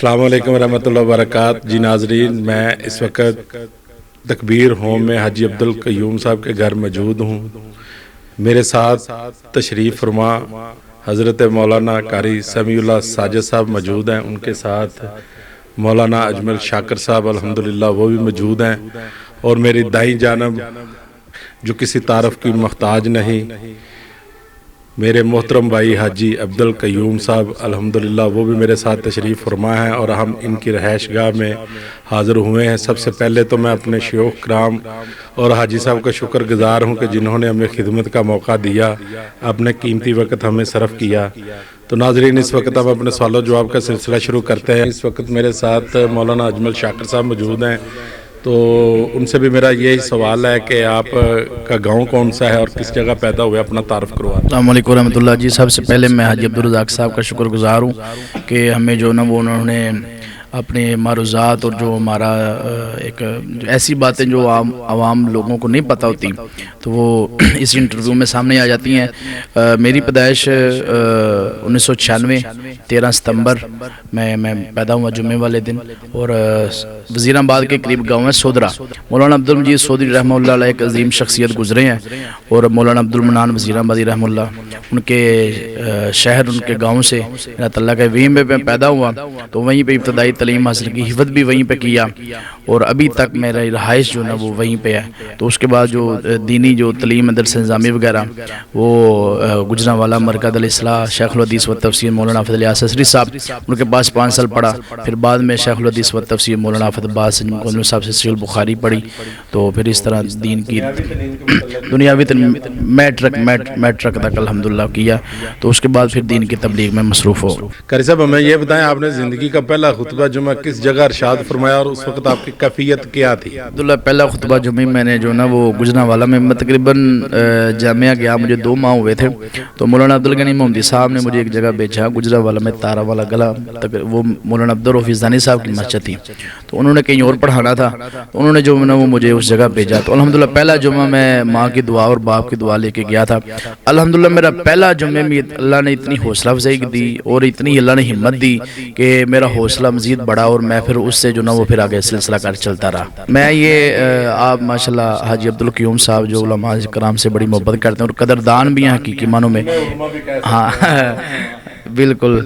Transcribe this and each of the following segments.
السلام علیکم ورحمۃ اللہ وبرکاتہ۔ جی ناظرین، میں اس وقت تکبیر ہوم میں حاجی عبدالقیوم صاحب کے گھر موجود ہوں۔ میرے ساتھ تشریف فرما حضرت مولانا قاری سمیع اللہ ساجد صاحب موجود ہیں، ان کے ساتھ مولانا اجمل شاکر صاحب الحمدللہ وہ بھی موجود ہیں، اور میری دائیں جانب جو کسی تعارف کی محتاج نہیں، میرے محترم بھائی حاجی عبدالقیوم صاحب الحمدللہ وہ بھی میرے ساتھ تشریف فرما ہیں، اور ہم ان کی رہائش گاہ میں حاضر ہوئے ہیں۔ سب سے پہلے تو میں اپنے شیوخ کرام اور حاجی صاحب کا شکر گزار ہوں کہ جنہوں نے ہمیں خدمت کا موقع دیا، اپنے قیمتی وقت ہمیں صرف کیا۔ تو ناظرین، اس وقت ہم اپنے سوال و جواب کا سلسلہ شروع کرتے ہیں۔ اس وقت میرے ساتھ مولانا اجمل شاکر صاحب موجود ہیں، تو ان سے بھی میرا یہی سوال ہے کہ آپ کا گاؤں کون سا ہے اور کس جگہ پیدا ہوئے، اپنا تعارف کروا۔ السلام علیکم ورحمۃ اللہ۔ جی سب سے پہلے میں حاجی عبدالرزاق صاحب کا شکر گزار ہوں کہ ہمیں جو نا وہ انہوں نے اپنے معروضات اور جو ہمارا ایک ایسی باتیں جو عوام لوگوں کو نہیں پتہ ہوتی تو وہ اس انٹرویو میں سامنے آ جاتی ہیں۔ میری پیدائش 1996 13 ستمبر میں پیدا ہوا جمعے والے دن، اور وزیر آباد کے قریب گاؤں ہے سودرا۔ مولانا عبدالمجید سودری رحمہ اللہ علیہ ایک عظیم شخصیت گزرے ہیں، اور مولانا عبدالمنان وزیر آبادی رحمہ اللہ ان کے شہر ان کے گاؤں سے اللہ تعالیٰ کے وہیں پہ پیدا ہوا، تو وہیں پہ ابتدائی تعلیم حاصل کی، حفظ بھی وہیں پہ کیا، اور ابھی تک میرا رہائش جو نا وہ وہیں پہ ہے۔ تو اس کے بعد جو دینی جو تعلیم درس نظامی وغیرہ وہ گجرانوالہ مرکز الاصلاح شیخ الحدیث و تفسیر مولانا حافظ علی اسری صاحب ان کے پاس 5 سال پڑھا، پھر بعد میں شیخ الحدیث و تفسیر مولانا حافظ عباس صاحب سے صحیح البخاری پڑھی، تو پھر اس طرح دین کی دنیاوی میٹرک تک الحمدللہ کیا، تو اس کے بعد پھر دین کی تبلیغ میں مصروف ہو۔ قاری صاحب ہمیں یہ بتائیں، آپ نے زندگی کا پہلا خطبہ جمعہ کس جگہ ارشاد فرمایا اور اس وقت آپ کی کیفیت کیا تھی؟ عبداللہ پہلا خطبہ جمعہ میں نے جو نا وہ گجرانوالہ میں تقریباً جامعہ گیا، مجھے 2 ماہ ہوئے تھے، تو مولانا عبدالغنی محمدی صاحب نے مجھے ایک جگہ بھیجا گجرانوالہ میں تارا والا گلا، وہ مولانا عبدالرحیف زانی صاحب کی مسجد تھی، تو انہوں نے کہیں اور پڑھانا تھا، تو انہوں نے جو نا وہ مجھے اس جگہ بھیجا، تو الحمدللہ پہلا جمعہ میں ماں کی دعا اور باپ کی دعا لے کے گیا تھا۔ الحمدللہ میرا پہلا جمعہ میں اللہ نے اتنی حوصلہ افزائی دی اور اتنی اللہ نے ہمت دی کہ میرا حوصلہ مزید بڑھا، اور میں پھر اس سے جو نا وہ پھر آگے سلسلہ کار چلتا رہا۔ میں یہ آپ ماشاءاللہ حاجی عبدالقیوم صاحب جو علماء کرام سے بڑی محبت کرتے ہیں اور قدردان بھی ہیں حقیقی معنوں میں، ہاں بالکل،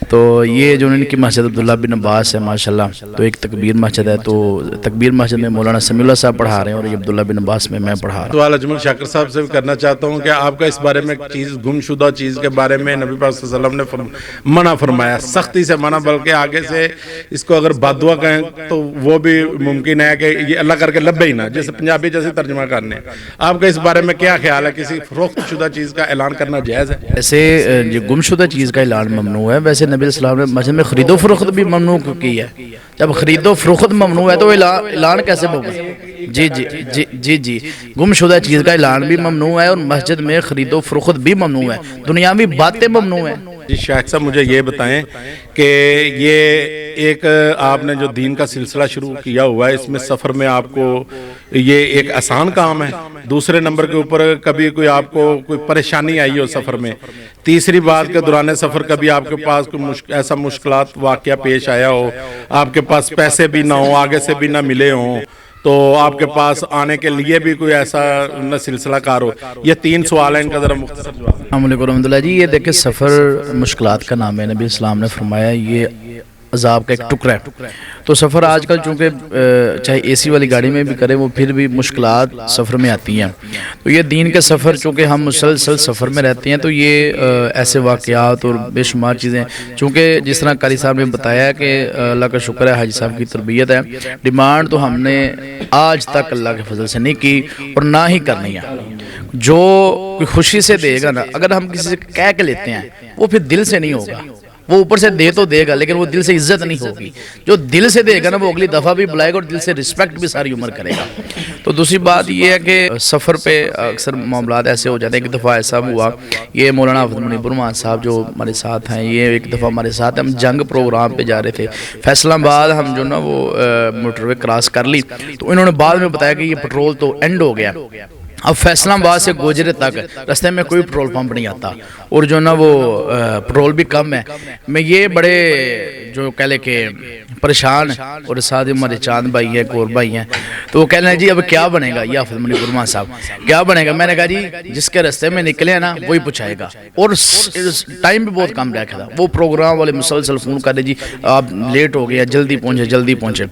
تو یہ جو ان کی مسجد عبداللہ بن عباس ہے ماشاءاللہ، تو ایک تکبیر مسجد ہے، تو تکبیر مسجد میں مولانا سمیع اللہ صاحب پڑھا رہے ہیں، اور یہ عبداللہ بن عباس میں پڑھا رہا ہوں۔ سوال اجمل شاکر صاحب سے بھی کرنا چاہتا ہوں کہ آپ کا اس بارے میں چیز گم شدہ چیز کے بارے میں نبی پاک صلی اللہ علیہ وسلم نے منع فرمایا، سختی سے منع، بلکہ آگے سے اس کو اگر بد دعا کہیں تو وہ بھی ممکن ہے کہ یہ اللہ کر کے لبے ہی نہ، جیسے پنجابی جیسے ترجمہ کرنے۔ آپ کا اس بارے میں کیا خیال ہے؟ کسی فروخت شدہ چیز کا اعلان کرنا جائز ہے؟ ایسے گم شدہ چیز کا اعلان ممنوع ہے، ویسے نبی صلی اللہ علیہ وسلم نے مسجد میں خرید و فروخت بھی ممنوع کی ہے۔ جب خرید و فروخت ممنوع ہے تو اعلان کیسے ہوگا؟ جی گم شدہ چیز کا اعلان بھی ممنوع ہے، اور مسجد میں خرید و فروخت بھی ممنوع ہے، دنیاوی باتیں ممنوع ہیں۔ جی شاہد صاحب مجھے یہ بتائیں کہ یہ ایک آپ نے جو دین کا سلسلہ شروع کیا ہوا ہے، اس میں سفر میں آپ کو یہ ایک آسان کام ہے؟ دوسرے نمبر کے اوپر کبھی کوئی آپ کو کوئی پریشانی آئی ہو سفر میں؟ تیسری بات کے دوران سفر کبھی آپ کے پاس کوئی ایسا مشکلات واقعہ پیش آیا ہو، آپ کے پاس پیسے بھی نہ ہوں، آگے سے بھی نہ ملے ہوں، تو آپ کے پاس آنے کے لیے بھی کوئی ایسا نہ سلسلہ کار ہو؟ یہ 3 سوال ہیں، ان کا ذرا مختصر جواب۔ السلام علیکم ورحمۃ اللہ۔ جی یہ دیکھیں، سفر مشکلات کا نام ہے، نبی اسلام نے فرمایا یہ عذاب کا ایک ٹکڑا ہے، تو سفر آج کل چونکہ چاہے اے سی والی گاڑی میں بھی کریں وہ پھر بھی مشکلات سفر میں آتی ہیں، تو یہ دین کے سفر چونکہ ہم مسلسل سفر میں رہتے ہیں، تو یہ ایسے واقعات اور بے شمار چیزیں، چونکہ جس طرح قاری صاحب نے بتایا کہ اللہ کا شکر ہے حاجی صاحب کی تربیت ہے، ڈیمانڈ تو ہم نے آج تک اللہ کے فضل سے نہیں کی اور نہ ہی کرنی ہے۔ جو کوئی خوشی سے دے گا نا، اگر ہم کسی سے کہہ کے لیتے ہیں وہ پھر دل سے نہیں ہوگا، وہ اوپر سے دے تو دے گا لیکن وہ دل سے عزت نہیں ہوگی۔ جو دل سے دے گا نا وہ اگلی دفعہ بھی بلائے گا اور دل سے رسپیکٹ بھی ساری عمر کرے گا۔ تو دوسری بات یہ ہے کہ سفر پہ اکثر معاملات ایسے ہو جاتے ہیں۔ ایک دفعہ ایسا ہوا، یہ مولانا حافظ منیب الرحمان صاحب جو ہمارے ساتھ ہیں، یہ ایک دفعہ ہمارے ساتھ ہم جنگ پروگرام پہ جا رہے تھے فیصل آباد، ہم جو نا وہ موٹر وے کراس کر لی، تو انہوں نے بعد میں بتایا کہ یہ پٹرول تو اینڈ ہو گیا، اب فیصلہ آباد سے گوجرے تک راستے میں کوئی پیٹرول پمپ نہیں آتا اور جو نا وہ پیٹرول بھی کم ہے. میں یہ بڑے جو کہہ لے کہ پریشان اور ساتھ ہمارے چاند بھائی ہیں کور بھائی ہیں تو وہ کہہ لیں جی اب کیا بنے گا یا حافظ منی گرما صاحب کیا بنے گا. میں نے کہا جی جس کے راستے میں نکلے ہیں نا وہی پوچھائے گا اور ٹائم بھی بہت کم رکھا تھا. وہ پروگرام والے مسلسل فون کر دے جی آپ لیٹ ہو گئے جلدی پہنچے.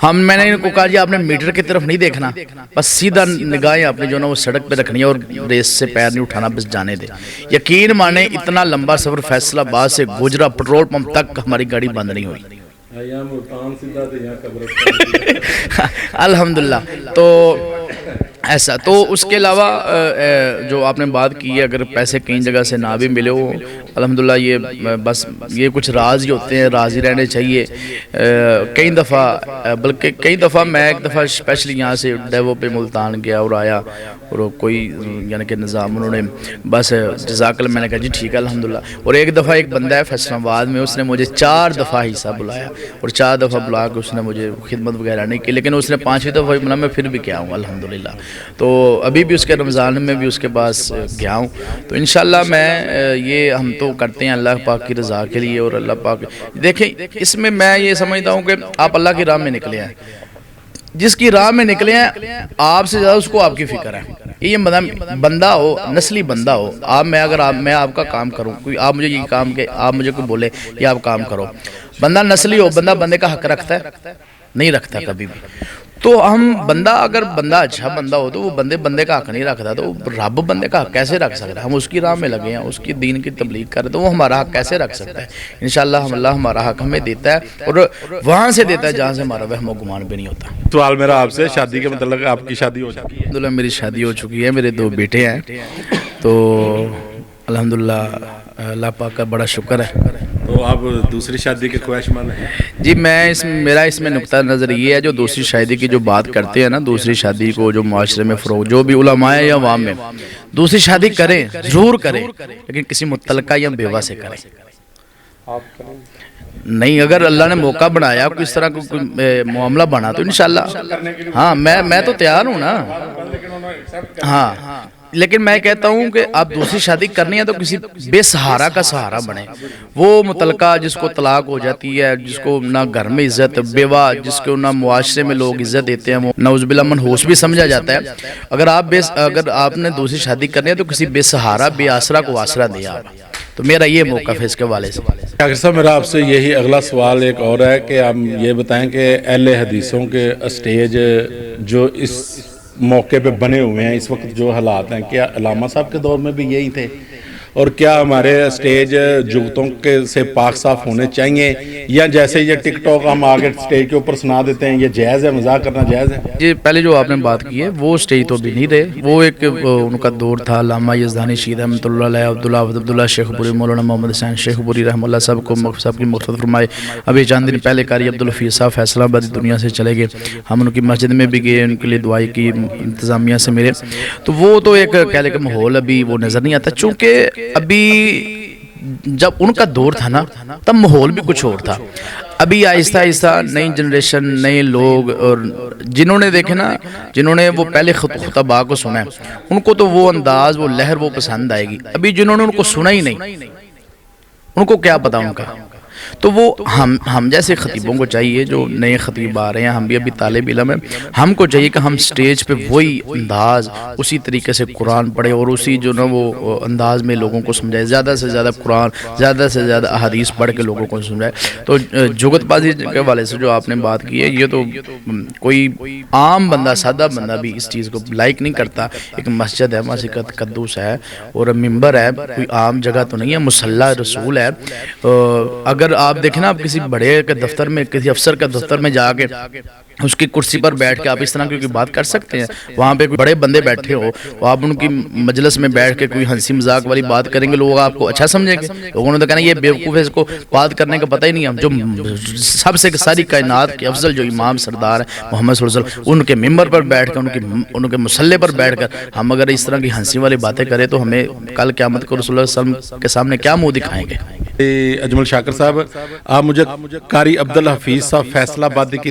میں نے ان کو کہا جی آپ نے میٹر کی طرف نہیں دیکھنا بس سیدھا نگاہیں آپ نے جو نا وہ سڑک پہ رکھنی ہے اور ریس سے پیر نہیں اٹھانا بس جانے دے. یقین مانے اتنا لمبا سفر فیصل آباد سے گوجرا پیٹرول پمپ تک ہماری گاڑی بند نہیں ہوئی الحمدللہ. تو ایسا تو اس کے علاوہ جو آپ نے بات کی ہے اگر پیسے کہیں جگہ سے نہ بھی ملے ہو الحمدللہ یہ بس یہ کچھ راز ہی ہوتے ہیں راضی رہنے چاہیے. کئی دفعہ میں ایک دفعہ اسپیشلی یہاں سے ڈیوو پہ ملتان گیا اور آیا اور کوئی یعنی کہ نظام انہوں نے بس جزاک اللہ میں نے کہا جی ٹھیک ہے الحمدللہ. اور ایک دفعہ ایک بندہ ہے فیصل آباد میں اس نے مجھے 4 دفعہ حصہ بلایا اور 4 دفعہ بلا کے اس نے مجھے خدمت وغیرہ نہیں کی لیکن اس نے 5ویں دفعہ بلا میں پھر بھی کیا ہوں الحمدللہ. تو ابھی بھی اس کے رمضان میں بھی اس کے پاس گیا ہوں. تو انشاءاللہ میں یہ ہم تو کرتے ہیں اللہ پاک کی رضا کے لیے اور اللہ پاک دیکھیں اس میں یہ سمجھتا ہوں کہ آپ اللہ کی راہ میں نکلے ہیں جس کی راہ میں نکلے ہیں آپ سے زیادہ اس کو آپ کی فکر ہے. یہ بندہ ہو نسلی بندہ ہو میں آپ کا کام کروں کوئی آپ مجھے یہ کام کہ آپ مجھے کوئی بولے یا آپ کام کرو بندہ نسلی ہو بندے کا حق رکھتا ہے نہیں رکھتا کبھی بھی. تو اگر بندہ اچھا بندہ ہو تو وہ بندے کا حق نہیں رکھتا تو رب بندے کا حق کیسے رکھ سکتا ہے. ہم اس کی راہ میں لگے ہیں اس کی دین کی تبلیغ کر رہے تو وہ ہمارا حق کیسے رکھ سکتا ہے. انشاءاللہ اللہ ہمارا حق ہمیں دیتا ہے اور وہاں سے دیتا ہے جہاں سے ہمارا وہم و گمان بھی نہیں ہوتا. سوال میرا آپ سے شادی کے متعلق آپ کی شادی ہو چکی ہے؟ الحمدللہ میری شادی ہو چکی ہے میرے 2 بیٹے ہیں تو الحمدللہ اللہ پاک کا بڑا شکر ہے. تو آپ دوسری شادی کے خواہش مند ہیں؟ جی میرا اس میں نقطہ نظر یہ ہے جو دوسری شادی کی جو بات کرتے ہیں نا دوسری شادی کو جو معاشرے میں فروغ جو بھی علماء یا عوام میں دوسری شادی کریں ضرور کریں لیکن کسی متعلقہ یا بیوہ سے کریں. نہیں اگر اللہ نے موقع بنایا کوئی اس طرح کوئی معاملہ بنا تو انشاءاللہ ہاں میں تو تیار ہوں نا. ہاں لیکن میں کہتا ہوں کہ آپ دوسری شادی کرنی ہے تو کسی بے سہارا کا سہارا بنے. وہ متعلقہ جس کو طلاق ہو جاتی ہے جس کو نہ گھر میں عزت بیوہ جس کو نہ معاشرے میں لوگ عزت دیتے ہیں وہ نعوذ باللہ منحوس بھی سمجھا جاتا ہے. اگر آپ نے دوسری شادی کرنی ہے تو کسی بے سہارا بے آسرا کو آسرا دے آپ. تو میرا یہ موقف ہے اس کے والے سے. ڈاکٹر صاحب میرا آپ سے یہی اگلا سوال ایک اور ہے کہ آپ یہ بتائیں کہ اہل حدیثوں کے اسٹیج جو اس موقع پہ بنے ہوئے ہیں اس وقت جو حالات ہیں کیا علامہ صاحب کے دور میں بھی یہی تھے اور کیا ہمارے اسٹیج جگتوں کے سے پاک صاف ہونے چاہیے یا جیسے یہ ٹک ٹاک ہم آگے اسٹیج کے اوپر سنا دیتے ہیں یہ جائز ہے مذاق کرنا جائز ہے؟ جی پہلے جو آپ نے بات کی ہے وہ اسٹیج تو بھی نہیں رہے وہ ایک ان کا دور تھا. علامہ یزدانی شہید رحمۃ اللہ علیہ عبداللہ شیخ پوری مولانا محمد حسین شیخ پوری رحمۃ اللہ صاحب کو سب کی مغفرت فرمائے. ابھی چند دن پہلے قاری عبدالحفیظ صاحب فیصل آباد دنیا سے چلے گئے. ہم ان کی مسجد میں بھی گئے ان کے لیے دعائی کی انتظامیہ سے ملے تو وہ تو ایک کہہ لے کہ ماحول ابھی وہ نظر نہیں آتا چونکہ ابھی جب ان کا دور تھا نا تب ماحول بھی کچھ اور تھا. ابھی آہستہ آہستہ نئی جنریشن نئے لوگ اور جنہوں نے دیکھے نا جنہوں نے وہ پہلے خطباء کو سنا ہے ان کو تو وہ انداز وہ لہر وہ پسند آئے گی. ابھی جنہوں نے ان کو سنا ہی نہیں ان کو کیا پتا ان کا. تو وہ ہم جیسے خطیبوں کو چاہیے جو نئے خطیب آ رہے ہیں ہم بھی ابھی طالب علم ہیں ہم کو چاہیے کہ ہم سٹیج پہ وہی انداز اسی طریقے سے قرآن پڑھے اور اسی جو نا وہ انداز میں لوگوں کو سمجھائے زیادہ سے زیادہ قرآن زیادہ سے زیادہ احادیث پڑھ کے لوگوں کو سمجھائے. تو جگت بازی کے حوالے سے جو آپ نے بات کی ہے یہ تو کوئی عام بندہ سادہ بندہ بھی اس چیز کو لائک نہیں کرتا. ایک مسجد ہے مسجد قدوس ہے اور ممبر ہے کوئی عام جگہ تو نہیں ہے مصلی رسول ہے. اگر آپ دیکھیں نا آپ کسی بڑے کے دفتر میں کسی افسر کا دفتر میں جا کے اس کی کرسی پر بیٹھ کے آپ اس طرح کی بات کر سکتے ہیں. وہاں پہ کوئی بڑے بندے بیٹھے ہو آپ ان کی مجلس میں بیٹھ کے کوئی ہنسی مذاق والی بات کریں گے لوگ آپ کو اچھا سمجھیں گے. لوگوں نے تو کہنا یہ بیوقوف ہے اس کو بات کرنے کا پتہ ہی نہیں. ہم جو سب سے ساری کائنات کے افضل جو امام سردار ہیں محمد صلی اللہ علیہ وسلم ان کے ممبر پر بیٹھ کر ان کے مصلی پر بیٹھ کر ہم اگر اس طرح کی ہنسی والی باتیں کریں تو ہمیں کل قیامت کو رسول اللہ صلی اللہ علیہ وسلم کے سامنے کیا منہ دکھائیں گے. اجمل شاکر صاحب آپ مجھے قاری عبدالحفیظ صاحب فیصل آبادی کی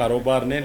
ਕਾਰੋਬਾਰ ਨੇ,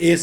ਇਹ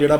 ਜਿਹੜਾ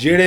ਜਿਹੜੇ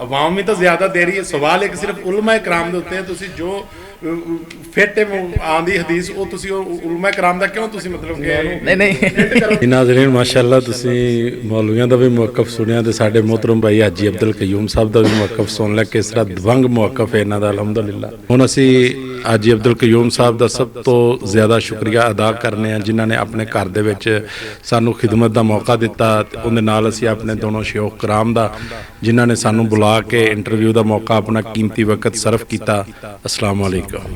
ਆਵਾਮ ਵੀ ਤਾਂ ਜ਼ਿਆਦਾ ਦੇ ਰਹੀ ਹੈ। ਸਵਾਲ ਇੱਕ ਸਿਰਫ ਉਲਮਾ ਇਕਰਾਮ ਦੇ ਉੱਤੇ ਹੈ। ਤੁਸੀਂ ਜੋ ਫਿੱਟ ਆਂਦੀ ਹਦੀਸ ਉਹ ਤੁਸੀਂ ਉਹ ਉਲਮਾ ਇਕਰਾਮ ਦਾ ਕਿਉਂ ਤੁਸੀਂ ਮਤਲਬ ਕਿ ਨਹੀਂ ਨਾਜ਼ਰੀਨ ਮਾਸ਼ਾਅੱਲਾ ਤੁਸੀਂ ਮੌਲਵੀਆਂ ਦਾ ਵੀ ਮੌਕਫ ਸੁਣਿਆ ਤੇ ਸਾਡੇ ਮੁਹਤਰਮ ਭਾਈ ਹਾਜੀ ਅਬਦੁਲ ਕਯੂਮ ਸਾਹਿਬ ਦਾ ਵੀ ਮੌਕਫ ਸੁਣ ਲਿਆ ਕਿਸ ਤਰ੍ਹਾਂ ਦਵੰਗ ਮੌਕਫ ਹੈ ਇਹਨਾਂ ਦਾ ਅਲਹਮਦੁਲਿਲਾ। ਹੁਣ ਅਸੀਂ ਹਾਜੀ ਅਬਦੁਲ ਕਯੂਮ ਸਾਹਿਬ ਦਾ ਸਭ ਤੋਂ ਜ਼ਿਆਦਾ ਸ਼ੁਕਰੀਆ ਅਦਾ ਕਰਨੇ ਆ ਜਿਨ੍ਹਾਂ ਨੇ ਆਪਣੇ ਘਰ ਦੇ ਵਿੱਚ ਸਾਨੂੰ ਖਿਦਮਤ ਦਾ ਮੌਕਾ ਦਿੱਤਾ ਤੇ ਉਹਦੇ ਨਾਲ ਅਸੀਂ ਆਪਣੇ ਦੋਨੋਂ ਸ਼ੇਖ ਕਰਾਮ ਦਾ ਜਿਨ੍ਹਾਂ ਨੇ ਸਾਨੂੰ ਬੁਲਾ ਕੇ ਇੰਟਰਵਿਊ ਦਾ ਮੌਕਾ ਆਪਣਾ ਕੀਮਤੀ ਵਕਤ ਸਰਫ ਕੀਤਾ। ਅਸਲਾਮ ਵਾਲੇਕੁਮ।